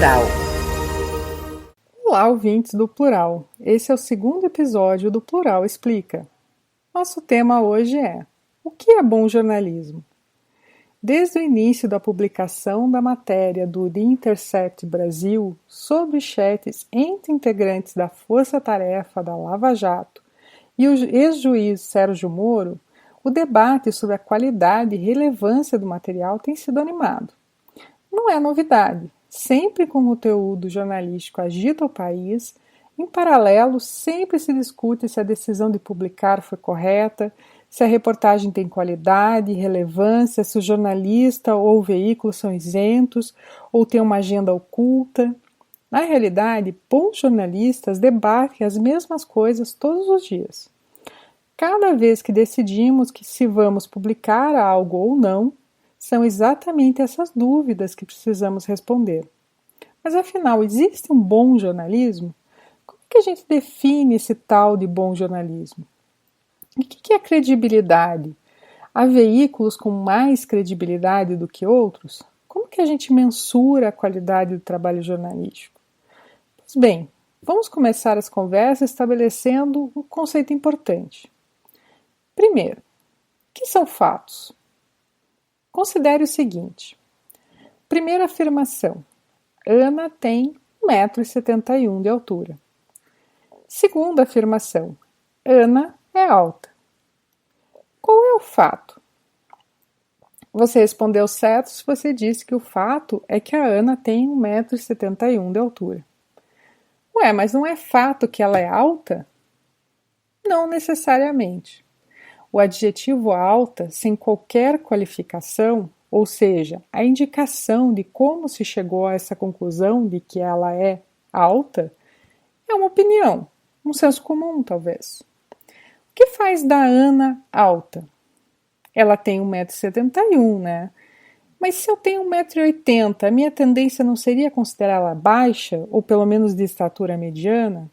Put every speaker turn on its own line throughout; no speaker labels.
Plural.
Olá, ouvintes do Plural. Esse é o segundo episódio do Plural Explica. Nosso tema hoje é: o que é bom jornalismo? Desde o início da publicação da matéria do The Intercept Brasil sobre chats entre integrantes da Força-Tarefa da Lava Jato e o ex-juiz Sérgio Moro, o debate sobre a qualidade e relevância do material tem sido animado. Não é novidade. Sempre com conteúdo jornalístico agita o país, em paralelo sempre se discute se a decisão de publicar foi correta, se a reportagem tem qualidade e relevância, se o jornalista ou o veículo são isentos ou tem uma agenda oculta. Na realidade, bons jornalistas debatem as mesmas coisas todos os dias. Cada vez que decidimos que se vamos publicar algo ou não, são exatamente essas dúvidas que precisamos responder. Mas afinal, existe um bom jornalismo? Como que a gente define esse tal de bom jornalismo? E o que é credibilidade? Há veículos com mais credibilidade do que outros? Como que a gente mensura a qualidade do trabalho jornalístico? Pois bem, vamos começar as conversas estabelecendo um conceito importante. Primeiro, o que são fatos? Considere o seguinte. Primeira afirmação. Ana tem 1,71 m de altura. Segunda afirmação. Ana é alta. Qual é o fato? Você respondeu certo se você disse que o fato é que a Ana tem 1,71 m de altura. Ué, mas não é fato que ela é alta? Não necessariamente. O adjetivo alta, sem qualquer qualificação, ou seja, a indicação de como se chegou a essa conclusão de que ela é alta, é uma opinião, um senso comum, talvez. O que faz da Ana alta? Ela tem 1,71 m, né? Mas se eu tenho 1,80 m, a minha tendência não seria considerá-la baixa, ou pelo menos de estatura mediana?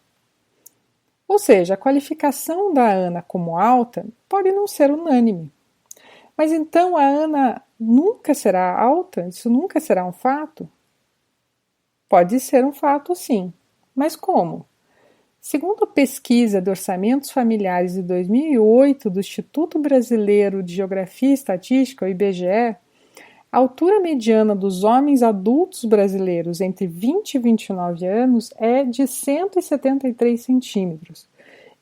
Ou seja, a qualificação da Ana como alta pode não ser unânime. Mas então a Ana nunca será alta? Isso nunca será um fato? Pode ser um fato, sim. Mas como? Segundo a pesquisa de orçamentos familiares de 2008 do Instituto Brasileiro de Geografia e Estatística, o IBGE, a altura mediana dos homens adultos brasileiros entre 20 e 29 anos é de 173 centímetros,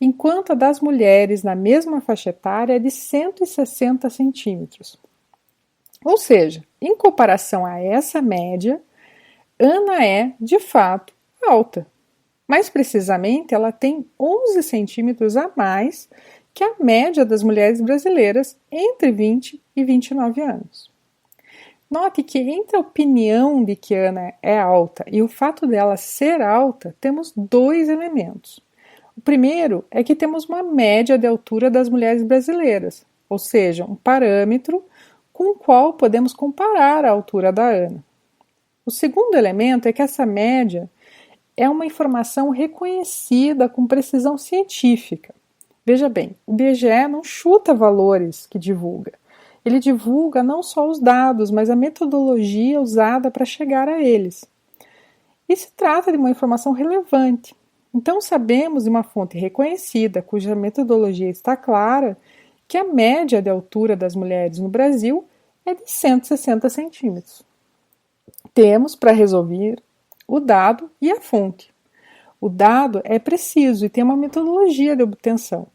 enquanto a das mulheres na mesma faixa etária é de 160 centímetros. Ou seja, em comparação a essa média, Ana é, de fato, alta. Mais precisamente, ela tem 11 centímetros a mais que a média das mulheres brasileiras entre 20 e 29 anos. Note que entre a opinião de que Ana é alta e o fato dela ser alta, temos dois elementos. O primeiro é que temos uma média de altura das mulheres brasileiras, ou seja, um parâmetro com o qual podemos comparar a altura da Ana. O segundo elemento é que essa média é uma informação reconhecida com precisão científica. Veja bem, o IBGE não chuta valores que divulga. Ele divulga não só os dados, mas a metodologia usada para chegar a eles. E se trata de uma informação relevante. Então sabemos de uma fonte reconhecida, cuja metodologia está clara, que a média de altura das mulheres no Brasil é de 160 centímetros. Temos para resolver o dado e a fonte. O dado é preciso e tem uma metodologia de obtenção.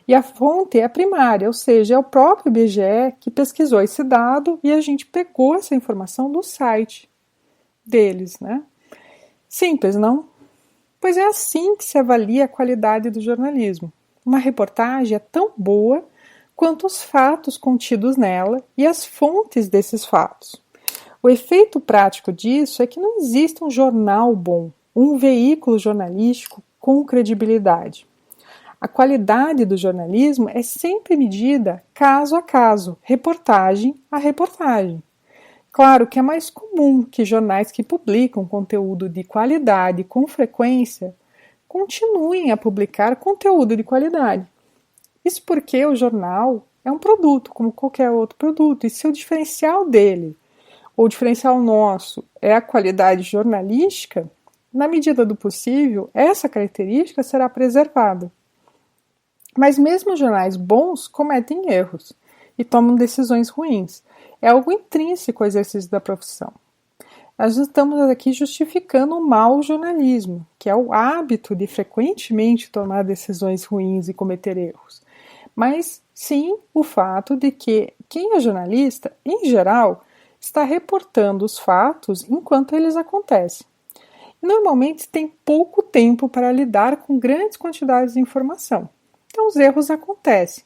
E a fonte é a primária, ou seja, é o próprio IBGE que pesquisou esse dado e a gente pegou essa informação do site deles, né? Simples, não? Pois é assim que se avalia a qualidade do jornalismo. Uma reportagem é tão boa quanto os fatos contidos nela e as fontes desses fatos. O efeito prático disso é que não existe um jornal bom, um veículo jornalístico com credibilidade. A qualidade do jornalismo é sempre medida caso a caso, reportagem a reportagem. Claro que é mais comum que jornais que publicam conteúdo de qualidade com frequência continuem a publicar conteúdo de qualidade. Isso porque o jornal é um produto, como qualquer outro produto, e seu diferencial dele, ou o diferencial nosso é a qualidade jornalística, na medida do possível, essa característica será preservada. Mas mesmo jornais bons cometem erros e tomam decisões ruins. É algo intrínseco ao exercício da profissão. Nós estamos aqui justificando o mau jornalismo, que é o hábito de frequentemente tomar decisões ruins e cometer erros. Mas sim o fato de que quem é jornalista, em geral, está reportando os fatos enquanto eles acontecem. E normalmente tem pouco tempo para lidar com grandes quantidades de informação. Então os erros acontecem.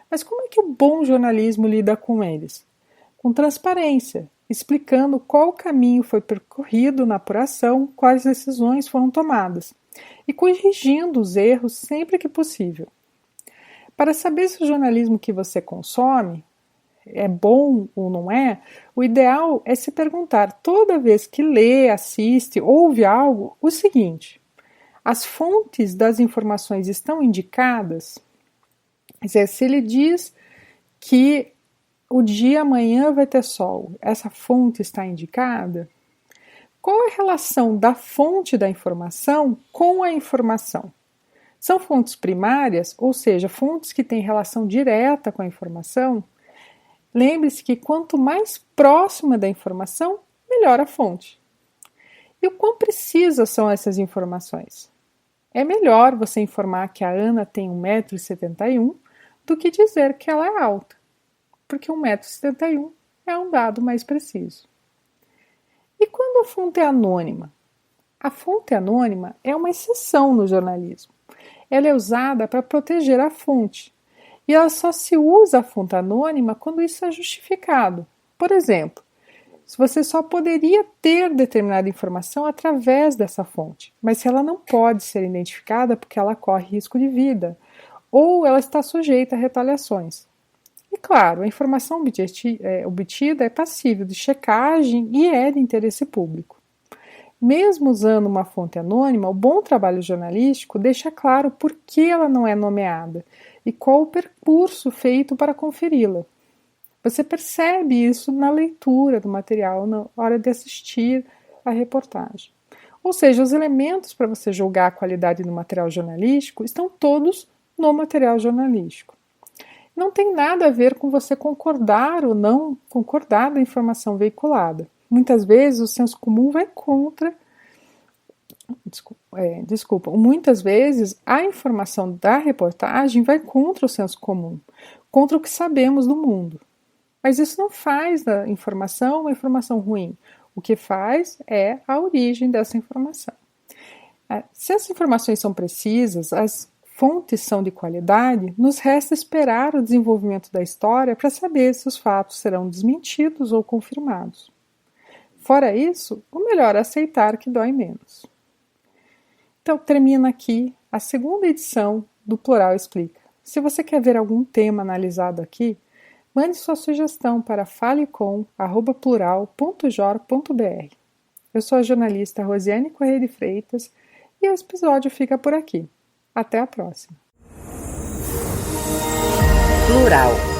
Mas como é que o bom jornalismo lida com eles? Com transparência, explicando qual caminho foi percorrido na apuração, quais decisões foram tomadas, e corrigindo os erros sempre que possível. Para saber se o jornalismo que você consome é bom ou não é, o ideal é se perguntar toda vez que lê, assiste, ouve algo, o seguinte: as fontes das informações estão indicadas? Quer dizer, se ele diz que o dia amanhã vai ter sol, essa fonte está indicada? Qual é a relação da fonte da informação com a informação? São fontes primárias, ou seja, fontes que têm relação direta com a informação? Lembre-se que quanto mais próxima da informação, melhor a fonte. E o quão precisas são essas informações? É melhor você informar que a Ana tem 1,71 m do que dizer que ela é alta, porque 1,71 m é um dado mais preciso. E quando a fonte é anônima? A fonte anônima é uma exceção no jornalismo. Ela é usada para proteger a fonte. E ela só se usa a fonte anônima quando isso é justificado. Por exemplo, se você só poderia ter determinada informação através dessa fonte, mas se ela não pode ser identificada porque ela corre risco de vida, ou ela está sujeita a retaliações. E claro, a informação obtida é passível de checagem e é de interesse público. Mesmo usando uma fonte anônima, o bom trabalho jornalístico deixa claro por que ela não é nomeada e qual o percurso feito para conferi-la. Você percebe isso na leitura do material, na hora de assistir a reportagem. Ou seja, os elementos para você julgar a qualidade do material jornalístico estão todos no material jornalístico. Não tem nada a ver com você concordar ou não concordar da informação veiculada. Muitas vezes o senso comum vai contra. Muitas vezes a informação da reportagem vai contra o senso comum, contra o que sabemos do mundo. Mas isso não faz da informação uma informação ruim. O que faz é a origem dessa informação. Se as informações são precisas, as fontes são de qualidade, nos resta esperar o desenvolvimento da história para saber se os fatos serão desmentidos ou confirmados. Fora isso, o melhor é aceitar que dói menos. Então, termina aqui a segunda edição do Plural Explica. Se você quer ver algum tema analisado aqui, mande sua sugestão para falecom@plural.jor.br. Eu sou a jornalista Rosiane Correia de Freitas e esse episódio fica por aqui. Até a próxima.
Plural.